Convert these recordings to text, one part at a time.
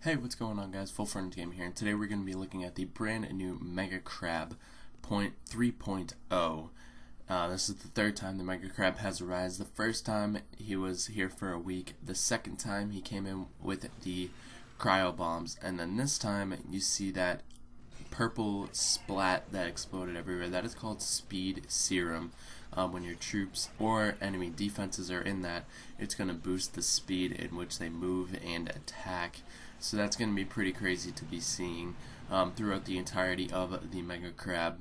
Hey, what's going on, guys? Full Friend Game here, and today we're going to be looking at the brand new Mega Crab 3.0. This is the third time the Mega Crab has arisen. The first time he was here for a week, the second time he came in with the cryo bombs, and then this time you see that purple splat that exploded everywhere. That is called speed serum. When your troops or enemy defenses are in that, it's going to boost the speed in which they move and attack. So that's going to be pretty crazy to be seeing throughout the entirety of the Mega Crab.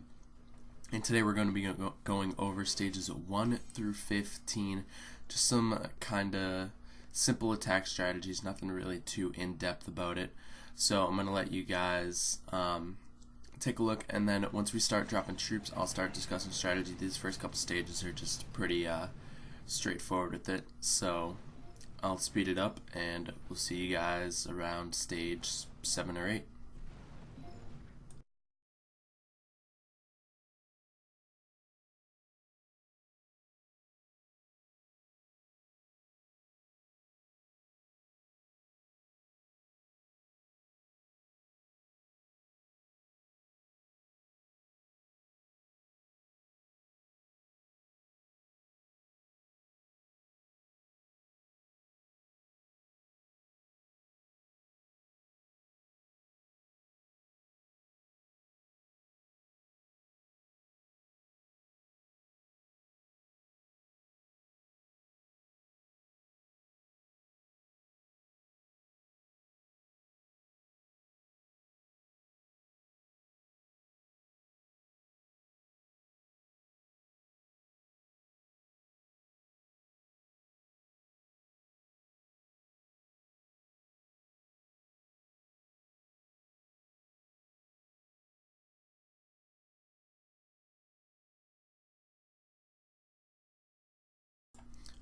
And today we're going to be going over stages 1 through 15, just some kind of simple attack strategies, nothing really too in-depth about it. So I'm going to let you guys take a look, and then once we start dropping troops, I'll start discussing strategy. These first couple stages are just pretty straightforward with it, so I'll speed it up, and we'll see you guys around stage 7 or 8.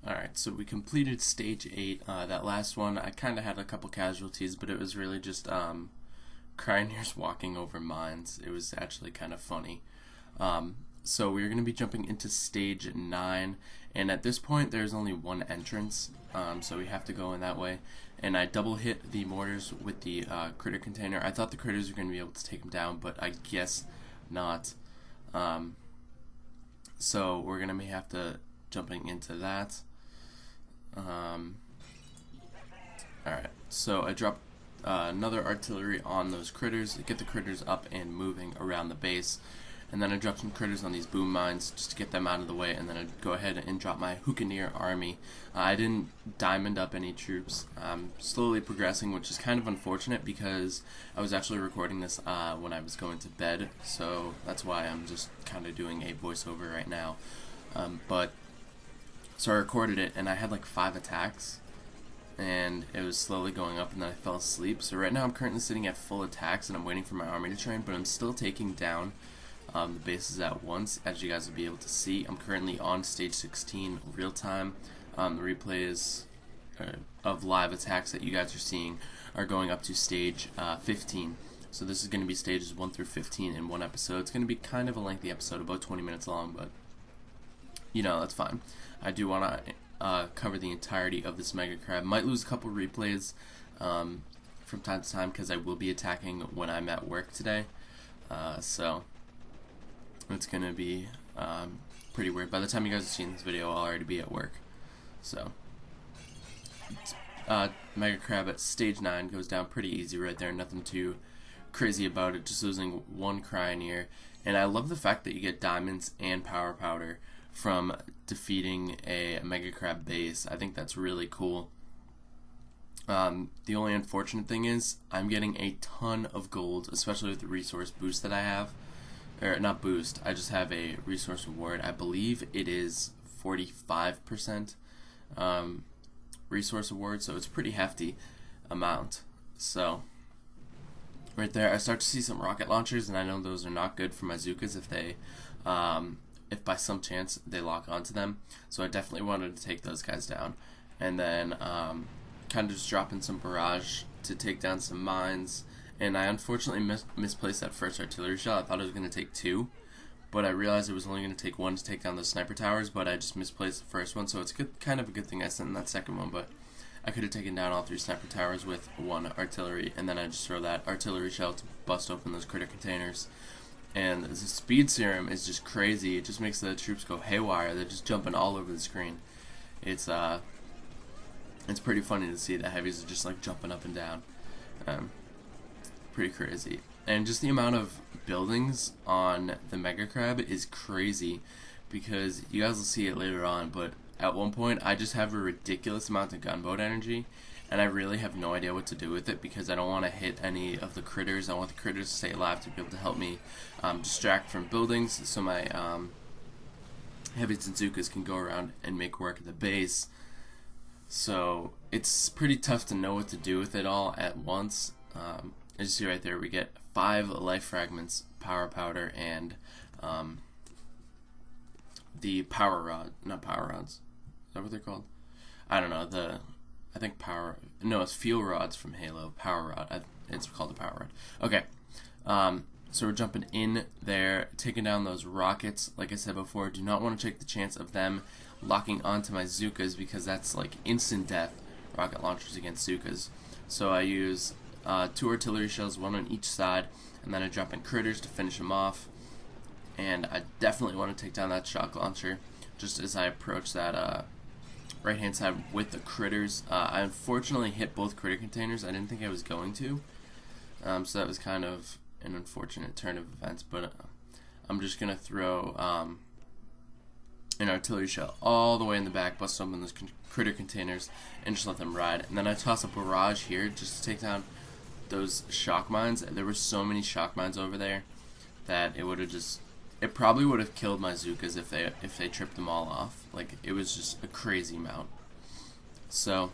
Alright, so we completed stage 8. That last one, I kind of had a couple casualties, but it was really just Cryoneers walking over mines. It was actually kind of funny. So we're going to be jumping into stage 9, and at this point there's only one entrance, so we have to go in that way. And I double hit the mortars with the critter container. I thought the critters were going to be able to take them down, but I guess not. So we're going to have to jumping into that. Alright, so I dropped another artillery on those critters, get the critters up and moving around the base, and then I dropped some critters on these boom mines just to get them out of the way, and then I'd go ahead and drop my Hookaneer army. I didn't diamond up any troops. Slowly progressing, which is kind of unfortunate because I was actually recording this when I was going to bed, so that's why I'm just kind of doing a voiceover right now. So I recorded it, and I had like 5 attacks, and it was slowly going up, and then I fell asleep. So right now I'm currently sitting at full attacks, and I'm waiting for my army to train, but I'm still taking down the bases at once, as you guys will be able to see. I'm currently on stage 16 real time. The replays of live attacks that you guys are seeing are going up to stage 15. So this is going to be stages 1 through 15 in one episode. It's going to be kind of a lengthy episode, about 20 minutes long, but you know, that's fine. I do want to cover the entirety of this Mega Crab. Might lose a couple replays from time to time because I will be attacking when I'm at work today. So it's going to be pretty weird. By the time you guys are seeing this video, I'll already be at work. So Mega Crab at stage 9 goes down pretty easy right there. Nothing too crazy about it. Just losing one Cryoneer. And I love the fact that you get diamonds and power powder from defeating a Mega Crab base. I think that's really cool. The only unfortunate thing is I'm getting a ton of gold, especially with the resource boost that I have. Or not boost, I just have a resource reward. I believe it is 45% resource reward, so it's a pretty hefty amount. So right there I start to see some rocket launchers, and I know those are not good for my Zookas if by some chance they lock onto them. So I definitely wanted to take those guys down. And then kind of just dropping some barrage to take down some mines. And I unfortunately misplaced that first artillery shell. I thought it was going to take 2, but I realized it was only going to take 1 to take down the sniper towers, but I just misplaced the first one. So it's kind of a good thing I sent in that second one. But I could have taken down all 3 sniper towers with 1 artillery, and then I just throw that artillery shell to bust open those critter containers. And the speed serum is just crazy. It just makes the troops go haywire. They're just jumping all over the screen. It's pretty funny to see the heavies are just like jumping up and down. Pretty crazy. And just the amount of buildings on the Mega Crab is crazy, because you guys will see it later on, but at one point I just have a ridiculous amount of gunboat energy, and I really have no idea what to do with it, because I don't want to hit any of the critters. I want the critters to stay alive to be able to help me distract from buildings, so my heavies and Zookas can go around and make work at the base. So it's pretty tough to know what to do with it all at once. As you see right there, we get 5 life fragments, power powder, and the power rod, not power rods. Is that what they're called? I don't know. I think power. No, it's fuel rods from Halo. Power rod. It's called the power rod. Okay. So we're jumping in there, taking down those rockets. Like I said before, do not want to take the chance of them locking onto my Zookas, because that's like instant death. Rocket launchers against Zookas. So I use 2 artillery shells, 1 on each side, and then I drop in critters to finish them off. And I definitely want to take down that shock launcher just as I approach that right hand side with the critters. I unfortunately hit both critter containers. I didn't think I was going to, so that was kind of an unfortunate turn of events, but I'm just going to throw an artillery shell all the way in the back, bust open those critter containers, and just let them ride. And then I toss a barrage here just to take down those shock mines. There were so many shock mines over there that it probably would have killed my Zookas if they tripped them all off. Like, it was just a crazy amount. So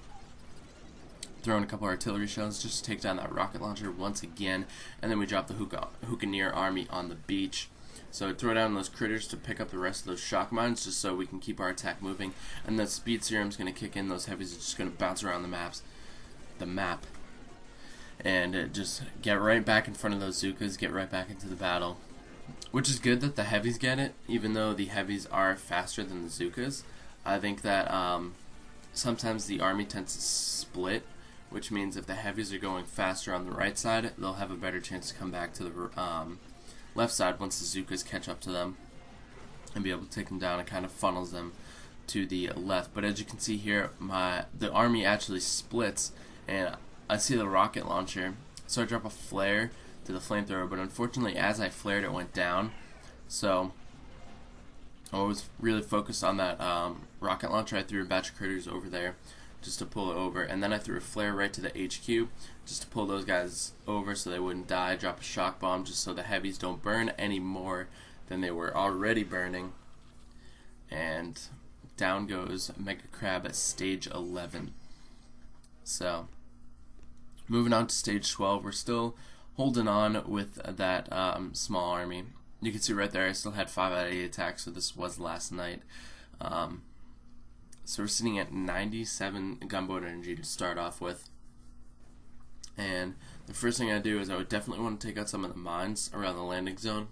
throwing a couple artillery shells just to take down that rocket launcher once again, and then we drop the Hukaneer army on the beach. So throw down those critters to pick up the rest of those shock mines, just so we can keep our attack moving. And the speed serum's going to kick in. Those heavies are just going to bounce around the map, and just get right back in front of those Zookas, get right back into the battle. Which is good that the heavies get it, even though the heavies are faster than the Zookas. I think that sometimes the army tends to split, which means if the heavies are going faster on the right side, they'll have a better chance to come back to the left side once the Zookas catch up to them and be able to take them down. It kind of funnels them to the left. But as you can see here, the army actually splits, and I see the rocket launcher, so I drop a flare to the flamethrower, but unfortunately as I flared it went down, so I was really focused on that rocket launcher. I threw a batch of critters over there just to pull it over, and then I threw a flare right to the HQ just to pull those guys over so they wouldn't die. Drop a shock bomb just so the heavies don't burn any more than they were already burning, and down goes Mega Crab at stage 11. So moving on to stage 12, we're still holding on with that small army. You can see right there I still had 5 out of 8 attacks, so this was last night. So we're sitting at 97 gunboat energy to start off with. And the first thing I do is I would definitely want to take out some of the mines around the landing zone.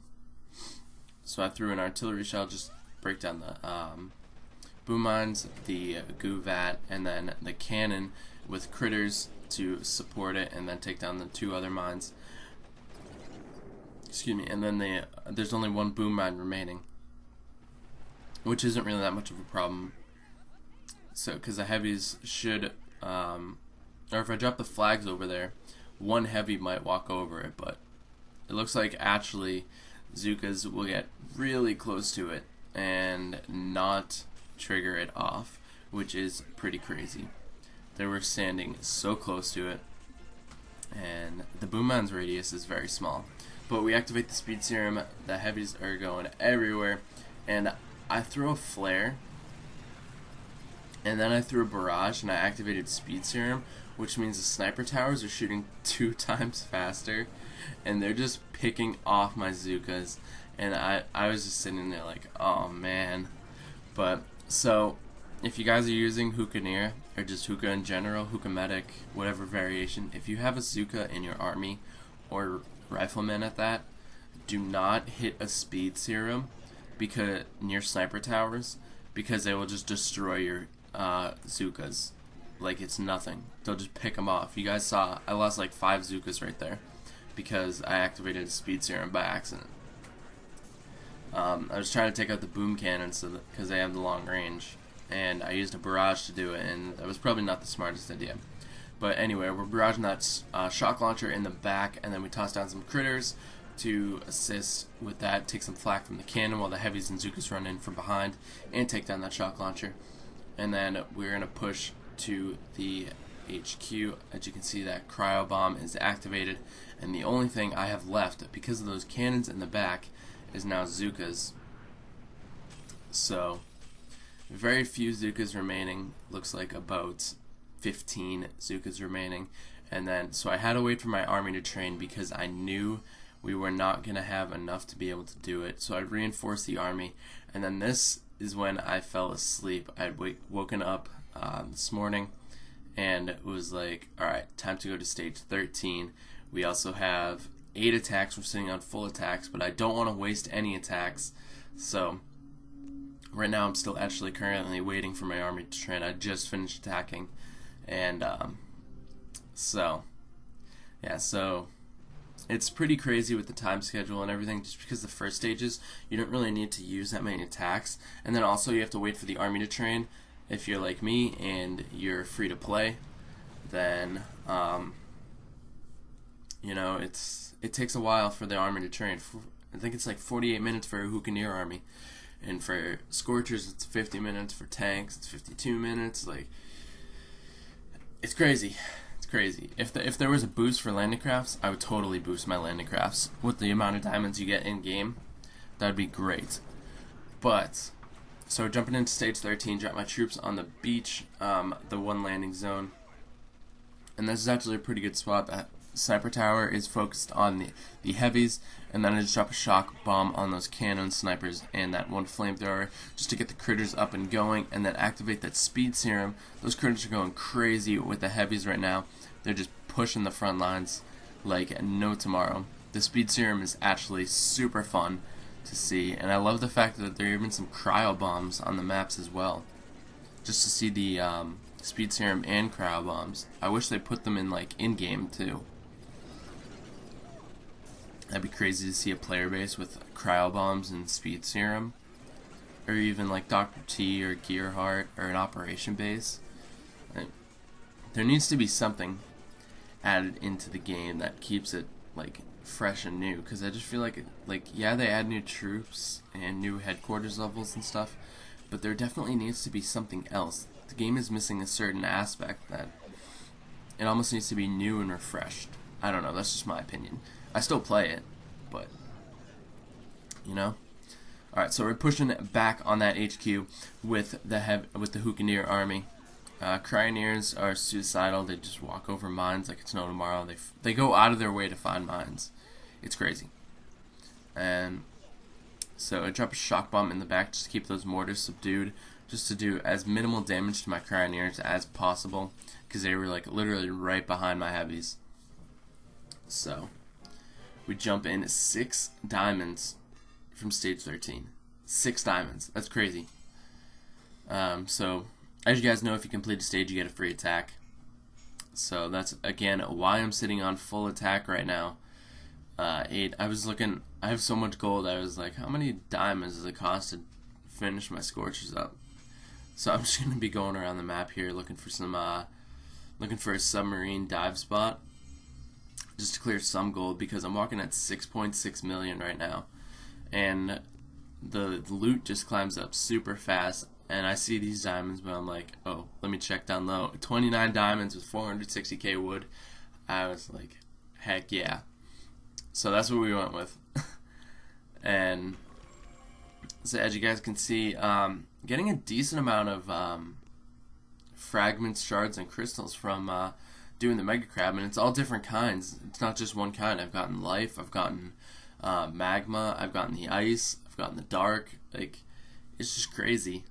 So I threw an artillery shell, just break down the boom mines, the goo vat, and then the cannon with critters to support it, and then take down the 2 other mines. Excuse me, and then there's only 1 boom mine remaining, which isn't really that much of a problem. So, because the heavies should, or if I drop the flags over there, 1 heavy might walk over it, but it looks like actually Zookas will get really close to it and not trigger it off, which is pretty crazy. They were standing so close to it, and the boom mine's radius is very small. But we activate the speed serum, the heavies are going everywhere, and I throw a flare, and then I threw a barrage, and I activated speed serum, which means the sniper towers are shooting 2 times faster, and they're just picking off my Zookas, and I was just sitting there like, oh man. But, so, if you guys are using Hukaneer, or just Huka in general, Huka Medic, whatever variation, if you have a Zooka in your army, or riflemen at that, do not hit a speed serum near sniper towers, because they will just destroy your Zookas. like it's nothing. They'll just pick them off. You guys saw I lost like 5 Zukas right there because I activated a speed serum by accident. I was trying to take out the boom cannons because they have the long range, and I used a barrage to do it, and that was probably not the smartest idea. But anyway, we're barraging that shock launcher in the back, and then we toss down some critters to assist with that, take some flak from the cannon while the heavies and Zukas run in from behind and take down that shock launcher. And then we're going to push to the HQ. As you can see, that cryo bomb is activated, and the only thing I have left because of those cannons in the back is now Zukas. So very few Zukas remaining, looks like about 15 Zukas remaining. And then so I had to wait for my army to train because I knew we were not going to have enough to be able to do it. So I reinforced the army, and then this is when I fell asleep. I'd woken up this morning, and it was like, alright, time to go to stage 13. We also have 8 attacks. We're sitting on full attacks, but I don't want to waste any attacks. So right now I'm still actually currently waiting for my army to train. I just finished attacking, and so it's pretty crazy with the time schedule and everything, just because the first stages you don't really need to use that many attacks, and then also you have to wait for the army to train. If you're like me and you're free to play, then you know, it takes a while for the army to train. I think it's like 48 minutes for a Hukaneer army, and for Scorchers it's 50 minutes, for tanks it's 52 minutes. Like, it's crazy. It's crazy. If there was a boost for landing crafts, I would totally boost my landing crafts with the amount of diamonds you get in game. That'd be great. But so jumping into stage 13, drop my troops on the beach, the one landing zone, and this is actually a pretty good spot. That sniper tower is focused on the heavies, and then I just drop a shock bomb on those cannon snipers and that one flamethrower just to get the critters up and going, and then activate that speed serum. Those critters are going crazy with the heavies right now. They're just pushing the front lines like no tomorrow. The speed serum is actually super fun to see, and I love the fact that there are even some cryo bombs on the maps as well. Just to see the speed serum and cryo bombs. I wish they put them in like in-game too. That'd be crazy to see a player base with cryo bombs and speed serum, or even like Dr. T or Gearheart or an operation base. There needs to be something added into the game that keeps it like fresh and new, because I just feel like yeah, they add new troops and new headquarters levels and stuff, but there definitely needs to be something else. The game is missing a certain aspect that it almost needs to be new and refreshed. I don't know, that's just my opinion. I still play it, but you know. Alright, so we're pushing it back on that HQ with the Hukaneer army. Cryoneers are suicidal. They just walk over mines like it's no tomorrow. They go out of their way to find mines. It's crazy. And so I drop a shock bomb in the back just to keep those mortars subdued, just to do as minimal damage to my Cryoneers as possible, because they were like literally right behind my heavies. So we jump in 6 diamonds from stage 13. 6 diamonds. That's crazy. So as you guys know, if you complete a stage, you get a free attack. So that's again why I'm sitting on full attack right now. 8. I was looking. I have so much gold. I was like, how many diamonds does it cost to finish my Scorchers up? So I'm just gonna be going around the map here looking for some, looking for a submarine dive spot, just to clear some gold, because I'm walking at 6.6 million right now, and the loot just climbs up super fast. And I see these diamonds, but I'm like, oh, let me check down low. 29 diamonds with 460k wood. I was like, heck yeah. So that's what we went with. And so as you guys can see, getting a decent amount of fragments, shards, and crystals from doing the Mega Crab, and it's all different kinds. It's not just one kind. I've gotten life, I've gotten magma, I've gotten the ice, I've gotten the dark. Like, it's just crazy.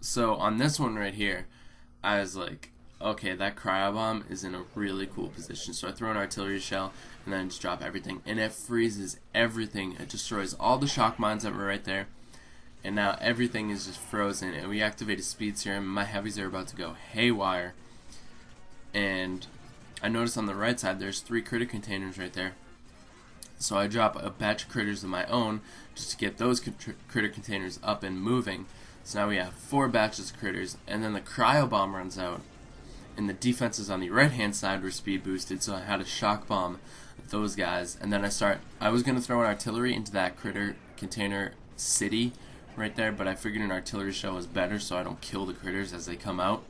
So on this one right here, I was like, okay, that cryo bomb is in a really cool position. So I throw an artillery shell and then just drop everything, and it freezes everything. It destroys all the shock mines that were right there, and now everything is just frozen, and we activated speed serum. My heavies are about to go haywire, and I noticed on the right side there's 3 critter containers right there. So I drop a batch of critters of my own just to get those critter containers up and moving. So now we have 4 batches of critters, and then the cryo bomb runs out, and the defenses on the right hand side were speed boosted, so I had to shock bomb those guys. And then I was going to throw an artillery into that critter container city right there, but I figured an artillery shell was better so I don't kill the critters as they come out.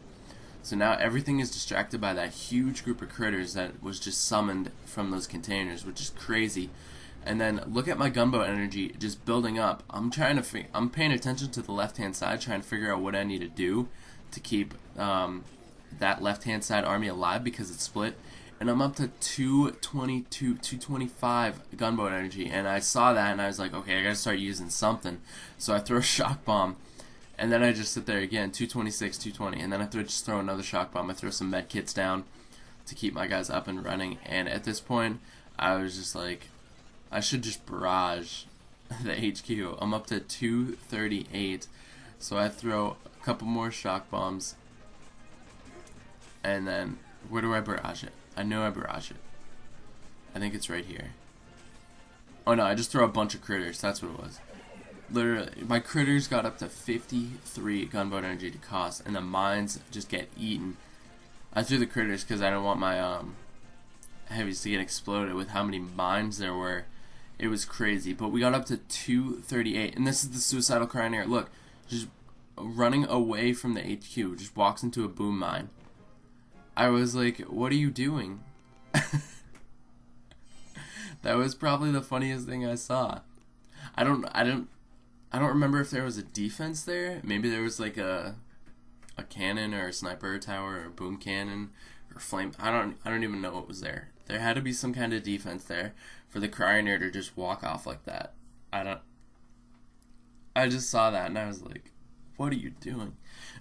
So now everything is distracted by that huge group of critters that was just summoned from those containers, which is crazy. And then look at my gunboat energy just building up. I'm paying attention to the left-hand side, trying to figure out what I need to do to keep that left-hand side army alive because it's split. And I'm up to 222, 225 gunboat energy, and I saw that and I was like, okay, I gotta start using something. So I throw a shock bomb. And then I just sit there again, 226, 220, and then I just throw another shock bomb. I throw some med kits down to keep my guys up and running. And at this point, I was just like, I should just barrage the HQ. I'm up to 238, so I throw a couple more shock bombs. And then, where do I barrage it? I know I barrage it. I think it's right here. Oh no, I just throw a bunch of critters. That's what it was. Literally, my critters got up to 53 gunboat energy to cost, and the mines just get eaten. I threw the critters because I don't want my heavies to get exploded with how many mines there were. It was crazy, but we got up to 238, and this is the suicidal cryoneer. Look, just running away from the HQ, just walks into a boom mine. I was like, what are you doing? That was probably the funniest thing I saw. I don't remember if there was a defense there. Maybe there was like a cannon or a sniper tower or a boom cannon or flame. I don't even know what was there. There had to be some kind of defense there for the cryoneer to just walk off like that. I just saw that and I was like, what are you doing?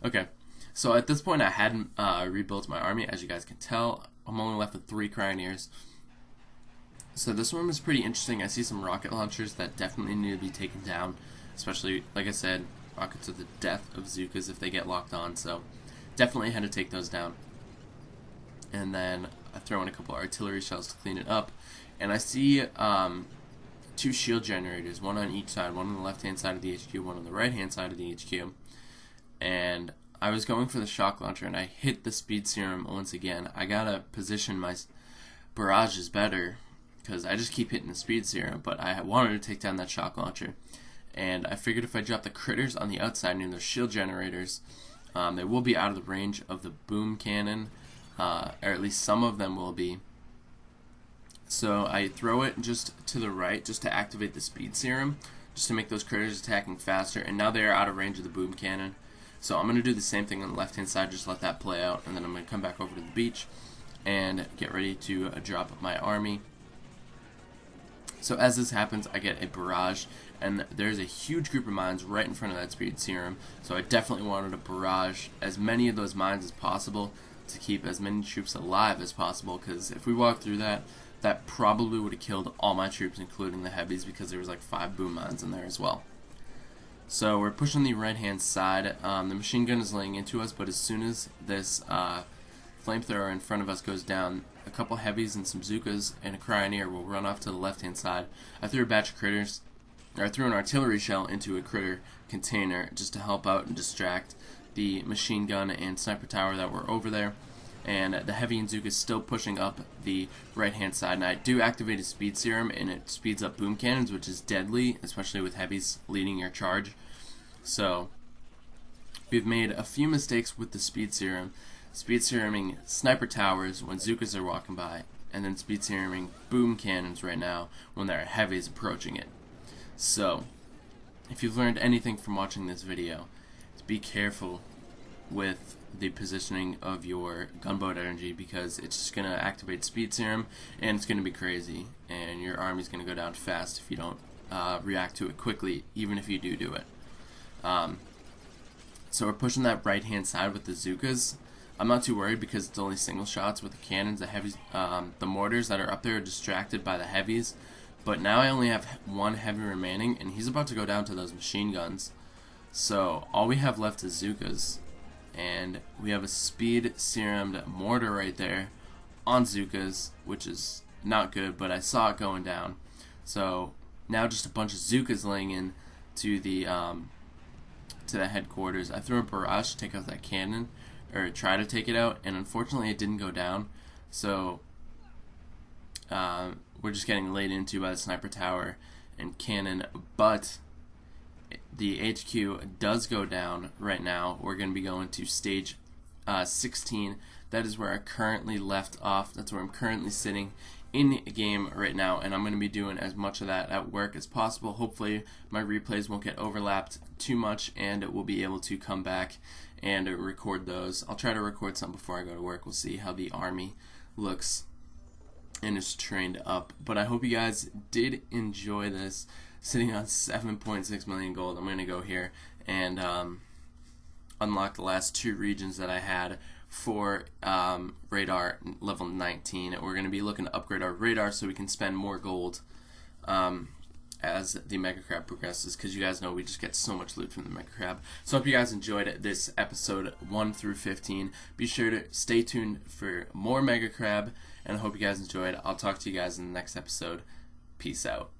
Okay, so at this point I hadn't rebuilt my army, as you guys can tell. I'm only left with 3 cryoneers. So this one was pretty interesting. I see some rocket launchers that definitely need to be taken down. Especially, like I said, rockets are the death of Zookas if they get locked on, so definitely had to take those down. And then I throw in a couple artillery shells to clean it up, and I see 2 shield generators, one on each side, one on the left-hand side of the HQ, one on the right-hand side of the HQ. And I was going for the shock launcher, and I hit the speed serum once again. I gotta position my barrages better, because I just keep hitting the speed serum, but I wanted to take down that shock launcher. And I figured if I drop the critters on the outside near those shield generators, they will be out of the range of the boom cannon, or at least some of them will be. So I throw it just to the right, just to activate the speed serum, just to make those critters attacking faster, and now they are out of range of the boom cannon. So I'm going to do the same thing on the left hand side, just let that play out, and then I'm going to come back over to the beach and get ready to drop my army. So as this happens, I get a barrage, and there's a huge group of mines right in front of that speed serum, so I definitely wanted to barrage as many of those mines as possible to keep as many troops alive as possible, because if we walk through that, that probably would have killed all my troops, including the heavies, because there was like 5 boom mines in there as well. So we're pushing the right hand side. The machine gun is laying into us, but as soon as this flamethrower in front of us goes down, a couple heavies and some Zookas and a cryoneer will run off to the left hand side. I threw a batch of critters, or I threw an artillery shell into a critter container just to help out and distract the machine gun and sniper tower that were over there. And the heavy and Zooka is still pushing up the right hand side, and I do activate a speed serum, and it speeds up boom cannons, which is deadly, especially with heavies leading your charge. So we've made a few mistakes with the speed serum. Speed seruming sniper towers when Zookas are walking by, and then speed seruming boom cannons right now when there are heavies approaching it. So if you've learned anything from watching this video, be careful with the positioning of your gunboat energy, because it's just going to activate speed serum and it's going to be crazy, and your army's going to go down fast if you don't react to it quickly, even if you do it. So we're pushing that right hand side with the Zookas. I'm not too worried because it's only single shots with the cannons. The heavies, the mortars that are up there are distracted by the heavies, but now I only have 1 heavy remaining, and he's about to go down to those machine guns. So all we have left is Zukas, and we have a speed serumed mortar right there on Zukas, which is not good, but I saw it going down. So now just a bunch of Zukas laying in to the headquarters. I threw a barrage to take out that cannon, or try to take it out, and unfortunately it didn't go down. So we're just getting laid into by the sniper tower and cannon, but the HQ does go down right now. We're going to be going to stage 16. That is where I currently left off. That's where I'm currently sitting in the game right now, and I'm going to be doing as much of that at work as possible. Hopefully my replays won't get overlapped too much, and we'll be able to come back and record those. I'll try to record some before I go to work. We'll see how the army looks and is trained up. But I hope you guys did enjoy this. Sitting on 7.6 million gold, I'm going to go here and unlock the last 2 regions that I had for radar level 19. We're going to be looking to upgrade our radar so we can spend more gold as the Mega Crab progresses, because you guys know we just get so much loot from the Mega Crab. So I hope you guys enjoyed this episode 1 through 15. Be sure to stay tuned for more Mega Crab, and I hope you guys enjoyed. I'll talk to you guys in the next episode. Peace out.